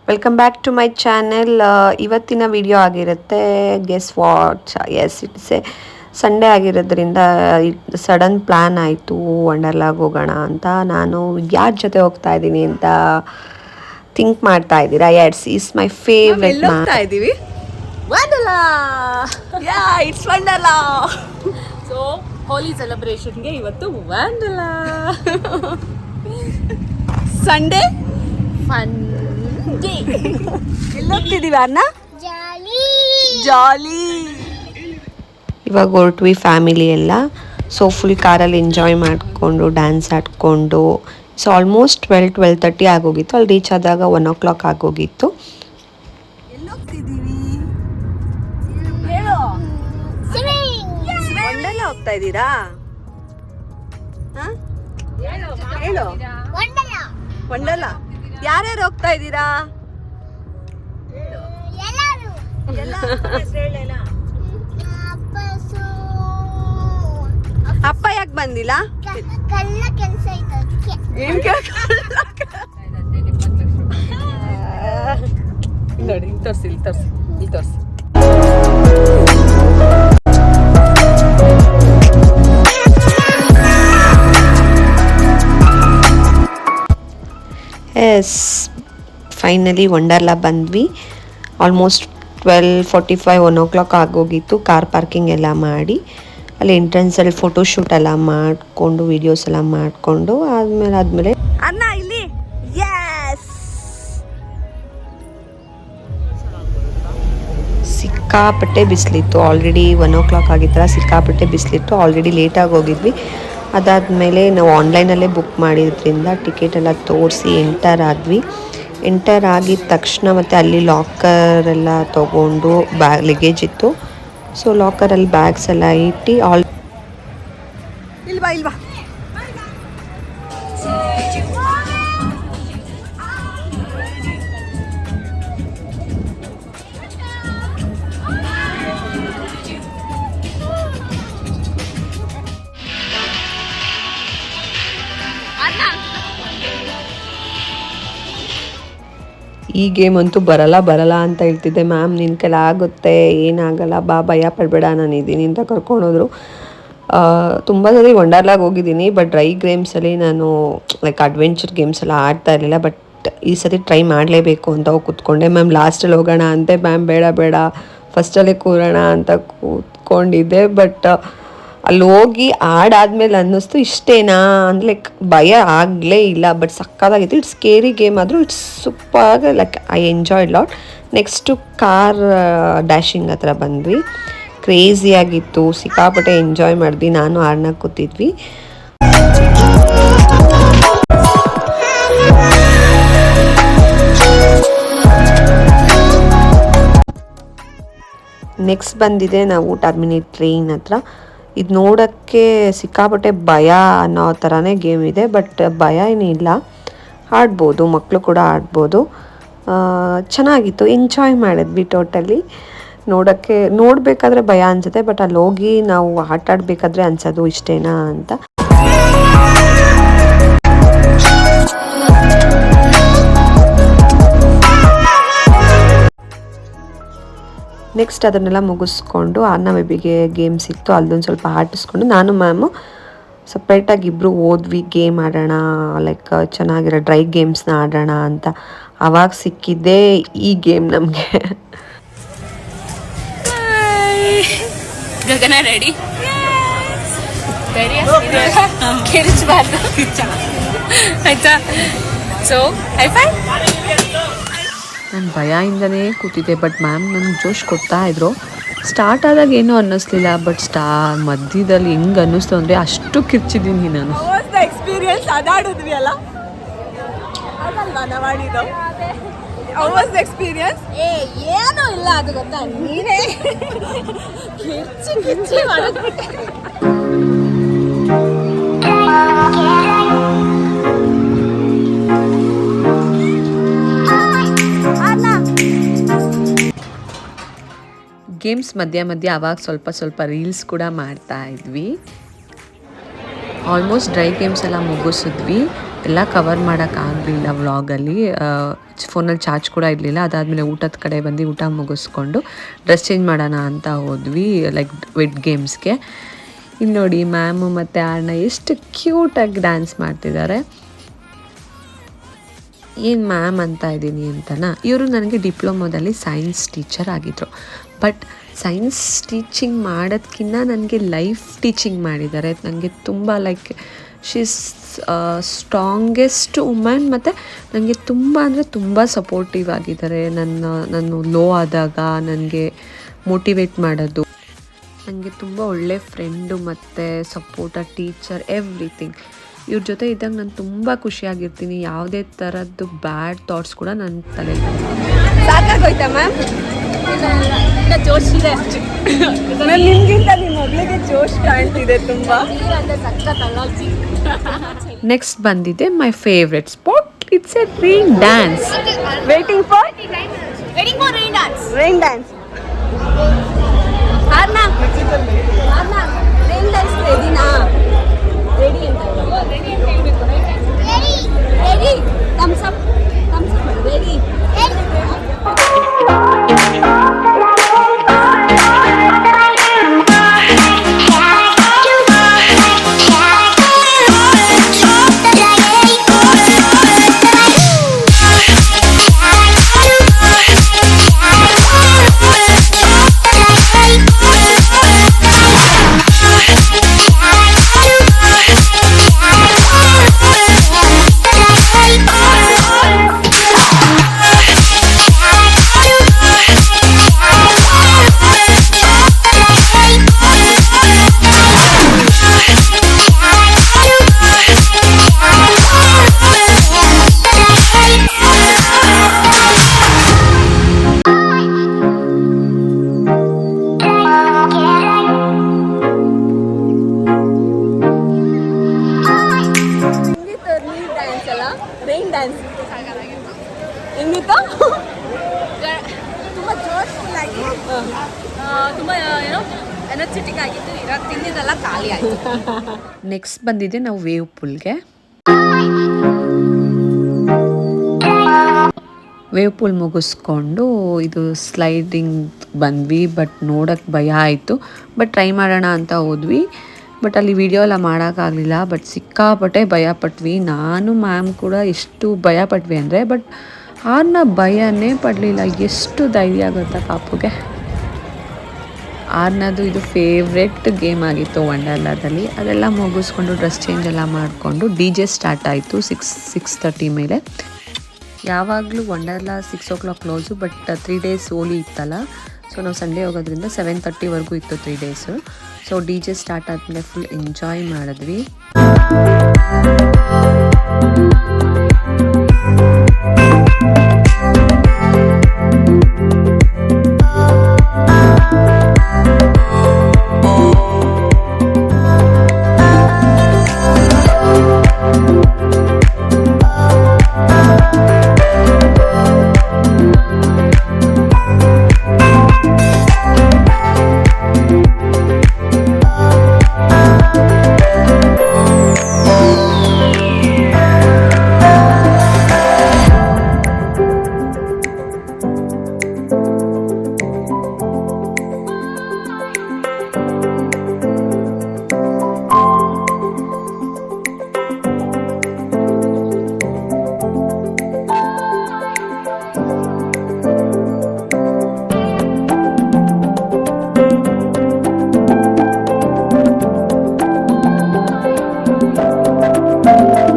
Welcome back to my channel. ಇವತ್ತಿನ video ಆಗಿರುತ್ತೆ. Guess what, yes it's a Sunday ಆಗಿರೋದ್ರಿಂದ sudden plan ಆಯಿತು ವಂಡರ್ಲಾಗೆ ಹೋಗೋಣ ಅಂತ. ನಾನು ಯಾರ ಜೊತೆ ಹೋಗ್ತಾ ಇದ್ದೀನಿ ಅಂತ ಥಿಂಕ್ ಮಾಡ್ತಾ ಇದ್ದೀರಾ? It's my favourite. ಹೋಗ್ತಾ ಇದ್ದೀವಿ Wonderla. Yeah, it's Wonderla. So Holi ಸೆಲೆಬ್ರೇಷನ್ಗೆ ಇವತ್ತು ವಂಡರ್ಲಾ. Sunday fun day. ಎಲ್ಲೋಗ್ತಿದ್ದೀವಿ ಅಣ್ಣ? ಜಾಲಿ. ಇವಾಗ ಹೊರಟ್ವಿ ಫ್ಯಾಮಿಲಿ ಎಲ್ಲ. ಸೊ ಫುಲ್ ಕಾರಲ್ಲಿ ಎಂಜಾಯ್ ಮಾಡಿಕೊಂಡು ಡ್ಯಾನ್ಸ್ ಆಡಿಕೊಂಡು ಸೊ ಆಲ್ಮೋಸ್ಟ್ 12:30 ಆಗೋಗಿತ್ತು. ಅಲ್ಲಿ ರೀಚ್ ಆದಾಗ 1 o'clock ಆಗೋಗಿತ್ತು. ಎಲ್ಲೋಗ್ತಿದ್ದೀವಿ ಹೇಳು. ವಂಡರ್ಲಾ ಹೋಗ್ತಾ ಇದ್ದೀರಾ? ಹೇಳು. ವಂಡರ್ಲಾ ಯಾರ್ಯಾರು ಹೋಗ್ತಾ ಇದ್ದೀರಾ? ಅಪ್ಪ ಯಾಕೆ ಬಂದಿಲ್ಲ? ನೋಡಿ, ಇಲ್ಲಿ ತೋರಿಸಿ, ಇಲ್ಲಿ ತೋರಿಸಿ, ಇಲ್ಲಿ ತೋರಿಸಿ. ಎಸ್, ಫೈನಲಿ ವಂಡರ್ಲಾ ಬಂದ್ವಿ. ಆಲ್ಮೋಸ್ಟ್ 12:45 1 o'clock ಆಗೋಗಿತ್ತು. ಕಾರ್ ಪಾರ್ಕಿಂಗ್ ಎಲ್ಲ ಮಾಡಿ ಅಲ್ಲಿ ಎಂಟ್ರೆನ್ಸಲ್ಲಿ ಫೋಟೋಶೂಟ್ ಎಲ್ಲ ಮಾಡಿಕೊಂಡು ವೀಡಿಯೋಸ್ ಎಲ್ಲ ಮಾಡಿಕೊಂಡು ಆದಮೇಲೆ ಅಣ್ಣ ಇಲ್ಲಿ. ಯಸ್, ಸಿಕ್ಕಾಪಟ್ಟೆ ಬಿಸಿಲಿತ್ತು. ಆಲ್ರೆಡಿ 1 o'clock ಆಗಿತ್ತಲ್ಲ, ಸಿಕ್ಕಾಪಟ್ಟೆ ಬಿಸಿಲಿತ್ತು. ಆಲ್ರೆಡಿ ಲೇಟಾಗಿ ಹೋಗಿದ್ವಿ. ಅದಾದಮೇಲೆ ನಾವು ಆನ್ಲೈನಲ್ಲೇ ಬುಕ್ ಮಾಡಿದ್ರಿಂದ ಟಿಕೆಟ್ ಎಲ್ಲ ತೋರಿಸಿ ಎಂಟರ್ ಆಗಿದ ತಕ್ಷಣ ಮತ್ತು ಅಲ್ಲಿ ಲಾಕರ್ ಎಲ್ಲ ತೊಗೊಂಡು ಲಗೇಜ್ ಇತ್ತು. ಸೊ ಲಾಕರಲ್ಲಿ ಬ್ಯಾಗ್ಸ್ ಎಲ್ಲ ಇಟ್ಟು ಇಲ್ವಾ ಈ ಗೇಮ್ ಅಂತೂ ಬರಲ್ಲ ಅಂತ ಹೇಳ್ತಿದ್ದೆ. ಮ್ಯಾಮ್ ನಿನ್ನ ಕೈಲಿ ಆಗುತ್ತೆ, ಏನಾಗಲ್ಲ, ಭಯ ಪಡಬೇಡ, ನಾನು ಇದ್ದೀನಿ ಅಂತ ಕರ್ಕೊಂಡೋದ್ರು. ತುಂಬ ಸರಿ ವಂಡರ್ಲಾಗೆ ಹೋಗಿದ್ದೀನಿ, ಬಟ್ ಡ್ರೈ ಗೇಮ್ಸಲ್ಲಿ ನಾನು ಲೈಕ್ ಅಡ್ವೆಂಚರ್ ಗೇಮ್ಸ್ ಎಲ್ಲ ಆಡ್ತಾ ಇರಲಿಲ್ಲ. ಬಟ್ ಈ ಸರಿ ಟ್ರೈ ಮಾಡಲೇಬೇಕು ಅಂತ ಹೋಗಿ ಕೂತ್ಕೊಂಡೆ. ಮ್ಯಾಮ್ ಲಾಸ್ಟಲ್ಲಿ ಹೋಗೋಣ ಅಂತೆ, ಮ್ಯಾಮ್ ಬೇಡ ಫಸ್ಟಲ್ಲೇ ಕೂರೋಣ ಅಂತ ಕೂತ್ಕೊಂಡಿದ್ದೆ. ಬಟ್ ಅಲ್ಲಿ ಹೋಗಿ ಆಡಾದ್ಮೇಲೆ ಅನ್ನಿಸ್ತು ಇಷ್ಟೇನಾ ಅಂದ್ರೆ ಲೈಕ್ ಭಯ ಆಗಲೇ ಇಲ್ಲ. ಬಟ್ ಸಕ್ಕತ್ತಾಗಿತ್ತು. ಇಟ್ಸ್ ಸ್ಕೇರಿ ಗೇಮ್ ಆದರೂ it's super. Like I enjoy lot. Next car dashing ಹತ್ರ ಬಂದ್ವಿ. ಕ್ರೇಜಿಯಾಗಿತ್ತು, ಸಿಕ್ಕಾಪಟ್ಟೆ ಎಂಜಾಯ್ ಮಾಡಿದ್ವಿ. ನಾನು ಆರ್ನ ಕೂತಿದ್ವಿ. ನೆಕ್ಸ್ಟ್ ಬಂದಿದೆ ನಾವು ಟರ್ಮಿನೇಟ್ ಟ್ರೈನ್ ಹತ್ರ. ಇದು ನೋಡೋಕ್ಕೆ ಸಿಕ್ಕಾಪಟ್ಟೆ ಭಯ ಅನ್ನೋ ಥರನೇ ಗೇಮ್ ಇದೆ. ಬಟ್ ಭಯ ಏನಿಲ್ಲ, ಆಡ್ಬೋದು, ಮಕ್ಕಳು ಕೂಡ ಆಡ್ಬೋದು. ಚೆನ್ನಾಗಿತ್ತು, ಎಂಜಾಯ್ ಮಾಡಿದ್ವಿ ಟೋಟಲಿ. ನೋಡಬೇಕಾದ್ರೆ ಭಯ ಅನಿಸುತ್ತೆ, ಬಟ್ ಅಲ್ಲಿ ಹೋಗಿ ನಾವು ಆಟ ಆಡಬೇಕಾದ್ರೆ ಅನ್ಸೋದು ಇಷ್ಟೇನಾ ಅಂತ. ನೆಕ್ಸ್ಟ್ ಅದನ್ನೆಲ್ಲ ಮುಗಿಸ್ಕೊಂಡು ಅನ್ನ ಬೇಬಿಗೆ ಗೇಮ್ಸ್ ಇತ್ತು, ಅಲ್ಲೊಂದು ಸ್ವಲ್ಪ ಆಟಿಸ್ಕೊಂಡು ನಾನು ಮ್ಯಾಮು ಸಪ್ರೇಟಾಗಿ ಇಬ್ಬರು ಹೋದ್ವಿ. ಗೇಮ್ ಆಡೋಣ, ಲೈಕ್ ಚೆನ್ನಾಗಿರೋ ಡ್ರೈ ಗೇಮ್ಸ್ನ ಆಡೋಣ ಅಂತ. ಆವಾಗ ಸಿಕ್ಕಿದ್ದೆ ಈ ಗೇಮ್ ನಮಗೆ. ಗಗನ ರೆಡಿ ಕಿರಿಚಬಾರ್ದು ಆಯ್ತಾ? So hi-fi. ನಾನು ಭಯದಿಂದನೇ ಕೂತಿದ್ದೆ, ಬಟ್ ಮ್ಯಾಮ್ ನನಗೆ ಜೋಶ್ ಕೊಡ್ತಾ ಇದ್ರು. ಸ್ಟಾರ್ಟ್ ಆದಾಗ ಏನೂ ಅನ್ನಿಸ್ಲಿಲ್ಲ, ಬಟ್ ಮಧ್ಯದಲ್ಲಿ ಹೆಂಗೆ ಅನ್ನಿಸ್ತು ಅಂದರೆ ಅಷ್ಟು ಕಿರ್ಚಿದ್ದೀನಿ ನಾನು. ಎಕ್ಸ್ಪೀರಿಯನ್ಸ್ ಅದಾಡಿದ್ವಿ ಅಲ್ಲ, ಅದಲ್ವಾ ನಾವು ಆಡಿದ್ದು. ವಾಸ್ ಎಕ್ಸ್ಪೀರಿಯನ್ಸ್ ಏನೂ ಇಲ್ಲ, ಅದು ಗೊತ್ತಾ? ನೀನೇ ಕಿರ್ಚಿ ಮಾಡಿದ್ಬಿಟ್ಟೆ. ಗೇಮ್ಸ್ ಮಧ್ಯೆ ಆವಾಗ ಸ್ವಲ್ಪ ರೀಲ್ಸ್ ಕೂಡ ಮಾಡ್ತಾ ಇದ್ವಿ. ಆಲ್ಮೋಸ್ಟ್ ಡ್ರೈ ಗೇಮ್ಸ್ ಎಲ್ಲ ಮುಗಿಸಿದ್ವಿ. ಎಲ್ಲ ಕವರ್ ಮಾಡೋಕ್ಕಾಗಲಿಲ್ಲ ವ್ಲಾಗಲ್ಲಿ. ಫೋನಲ್ಲಿ ಚಾರ್ಜ್ ಕೂಡ ಇರಲಿಲ್ಲ. ಅದಾದಮೇಲೆ ಊಟದ ಕಡೆ ಬಂದು ಊಟ ಮುಗಿಸ್ಕೊಂಡು ಡ್ರೆಸ್ ಚೇಂಜ್ ಮಾಡೋಣ ಅಂತ ಹೋದ್ವಿ, ಲೈಕ್ ವೆಟ್ ಗೇಮ್ಸ್ಗೆ. ಇಲ್ಲಿ ನೋಡಿ ಮ್ಯಾಮು ಮತ್ತು ಆರ್ನ ಎಷ್ಟು ಕ್ಯೂಟಾಗಿ ಡ್ಯಾನ್ಸ್ ಮಾಡ್ತಿದ್ದಾರೆ. ಏನು ಮ್ಯಾಮ್ ಅಂತ ಇದ್ದೀನಿ ಅಂತನಾ, ಇವರು ನನಗೆ ಡಿಪ್ಲೊಮೋದಲ್ಲಿ ಸೈನ್ಸ್ ಟೀಚರ್ ಆಗಿದ್ದರು. ಬಟ್ ಸೈನ್ಸ್ ಟೀಚಿಂಗ್ ಮಾಡೋದಕ್ಕಿಂತ ನನಗೆ ಲೈಫ್ ಟೀಚಿಂಗ್ ಮಾಡಿದ್ದಾರೆ. ನನಗೆ ತುಂಬ ಲೈಕ್ ಶೀಸ್ ಸ್ಟ್ರಾಂಗೆಸ್ಟ್ ವುಮನ್. ಮತ್ತು ನನಗೆ ತುಂಬ ಅಂದರೆ ತುಂಬ ಸಪೋರ್ಟಿವ್ ಆಗಿದ್ದಾರೆ. ನಾನು ಲೋ ಆದಾಗ ನನಗೆ ಮೋಟಿವೇಟ್ ಮಾಡೋದು, ನನಗೆ ತುಂಬ ಒಳ್ಳೆ ಫ್ರೆಂಡು ಮತ್ತು ಸಪೋರ್ಟರ್, ಟೀಚರ್, ಎವ್ರಿಥಿಂಗ್. ಇವ್ರ ಜೊತೆ ಇದ್ದಾಗ ನಾನು ತುಂಬ ಖುಷಿಯಾಗಿರ್ತೀನಿ. ಯಾವುದೇ ಥರದ್ದು ಬ್ಯಾಡ್ ಥಾಟ್ಸ್ ಕೂಡ ನನ್ನ ತಲೆಗೆ ಸಾಕಾಗೋಯ್ತಾ ಮ್ಯಾಮ್? ಜೋಶ್ ಇದೆ ಮ್ಯಾಮ್, ನಿಮಗಿಂತ ನಿಮ್ಮ ಮಗಳಿಗೆ ಜೋಶ್ ಕಾಣ್ತಿದೆ ತುಂಬ. ನೆಕ್ಸ್ಟ್ ಬಂದಿದೆ my favourite spot. It's A rain dance. Waiting for rain dance. Rain dance ರೆಡಿನಾ? ರೆಡಿ ಅಂತ ready. Thumbs up ready. Rain dance ಹೆಂಗಿತ್ತು? ತುಂಬ ಜೋಶ್ಫುಲ್ ಆಗಿ, ತುಂಬ ಏನೋ ಎನರ್ಜೆಟಿಕ್ ಆಗಿತ್ತು. ಇವಾಗ ತಿಂದಿದ್ದೆಲ್ಲ ಖಾಲಿ ಆಯಿತು. ನೆಕ್ಸ್ಟ್ ಬಂದಿದೆ ನಾವು ವೇವ್ ಪೂಲ್ಗೆ. ವೇವ್ ಪೂಲ್ ಮುಗಿಸ್ಕೊಂಡು ಇದು ಸ್ಲೈಡಿಂಗ್ ಬಂದ್ವಿ. ಬಟ್ ನೋಡೋಕ್ಕೆ ಭಯ ಆಯಿತು. ಬಟ್ ಟ್ರೈ ಮಾಡೋಣ ಅಂತ ಹೋದ್ವಿ. ಬಟ್ ಅಲ್ಲಿ ವಿಡಿಯೋ ಎಲ್ಲ ಮಾಡೋಕ್ಕಾಗಲಿಲ್ಲ. ಬಟ್ ಸಿಕ್ಕಾಪಟ್ಟೆ ಭಯಪಟ್ವಿ. ನಾನು ಮ್ಯಾಮ್ ಕೂಡ ಎಷ್ಟು ಭಯಪಟ್ವಿ ಅಂದರೆ, ಬಟ್ ಆರ್ನ ಭಯನೇ ಪಡಲಿಲ್ಲ. ಎಷ್ಟು ಧೈರ್ಯ ಆಗುತ್ತೆ ಪಾಪುಗೆ. ಆರ್ನದು ಇದು ಫೇವ್ರೆಟ್ ಗೇಮ್ ಆಗಿತ್ತು ವಂಡರ್ಲಾದಲ್ಲಿ. ಅದೆಲ್ಲ ಮುಗಿಸ್ಕೊಂಡು ಡ್ರೆಸ್ ಚೇಂಜ್ ಎಲ್ಲ ಮಾಡಿಕೊಂಡು DJ ಸ್ಟಾರ್ಟ್ ಆಯಿತು 6:30 ಮೇಲೆ. ಯಾವಾಗಲೂ Wonderla 6 o'clock close. But 3 days ಓಲಿ ಇತ್ತಲ್ಲ, ಸೊ ನಾವು ಸಂಡೇ ಹೋಗೋದ್ರಿಂದ 7:30ವರೆಗೂ ಇತ್ತು 3 days. ಸೊ DJ ಸ್ಟಾರ್ಟ್ ಆದಮೇಲೆ ಫುಲ್ ಎಂಜಾಯ್ ಮಾಡಿದ್ವಿ.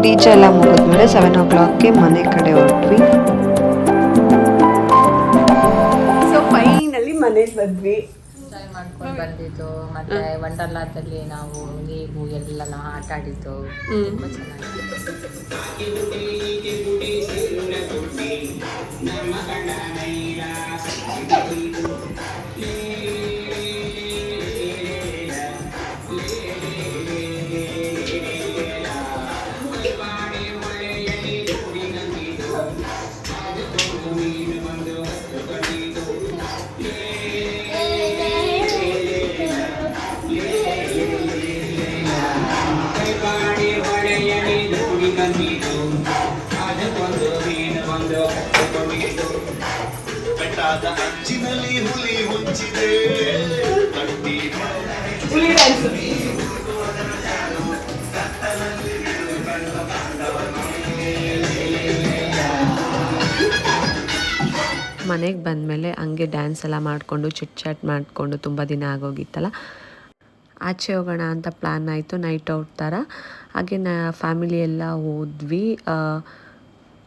DJ ಎಲ್ಲ ಮುಗಿದ್ಮೇಲೆ 7 o'clockಗೆ ಮನೆ ಕಡೆ ಹೊರಟ್ವಿ. ಸೊ ಫೈನಲಿ ಮನೆಗೆ ಬಂದ್ವಿ. ಎಂಜಾಯ್ ಮಾಡ್ಕೊಂಡು ಬಂದಿದ್ದು. ಮತ್ತೆ ವಂಡರ್ಲಾದಲ್ಲಿ ನಾವು ನೀವು ಎಲ್ಲ ಆಟ ಆಡಿದ್ದು ತುಂಬ ಚೆನ್ನಾಗಿತ್ತು. Everybody, ಮನೆಗೆ ಬಂದಮೇಲೆ ಹಂಗೆ ಡ್ಯಾನ್ಸ್ ಎಲ್ಲ ಮಾಡಿಕೊಂಡು ಚಿಟ್ ಚಾಟ್ ಮಾಡಿಕೊಂಡು ತುಂಬ ದಿನ ಆಗೋಗಿತ್ತಲ್ಲ, ಆಚೆ ಹೋಗೋಣ ಅಂತ ಪ್ಲ್ಯಾನ್ ಆಯಿತು. ನೈಟ್ ಔಟ್ ಥರ ಹಾಗೆ ಫ್ಯಾಮಿಲಿ ಎಲ್ಲ ಹೋದ್ವಿ.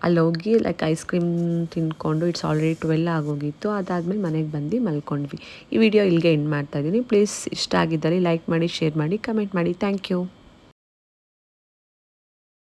ಅಲ್ಲಿ ಹೋಗಿ ಲೈಕ್ ಐಸ್ ಕ್ರೀಮ್ ತಿಂದ್ಕೊಂಡು ಇಟ್ಸ್ ಆಲ್ರೆಡಿ 12 ಆಗೋಗಿತ್ತು. ಅದಾದಮೇಲೆ ಮನೆಗೆ ಬಂದು ಮಲ್ಕೊಂಡ್ವಿ. ಈ ವಿಡಿಯೋ ಇಲ್ಲಿಗೆ ಎಂಡ್ ಮಾಡ್ತಾಯಿದ್ದೀನಿ. ಪ್ಲೀಸ್ ಇಷ್ಟ ಆಗಿದ್ದಲ್ಲಿ ಲೈಕ್ ಮಾಡಿ, ಶೇರ್ ಮಾಡಿ, ಕಮೆಂಟ್ ಮಾಡಿ. Thank you.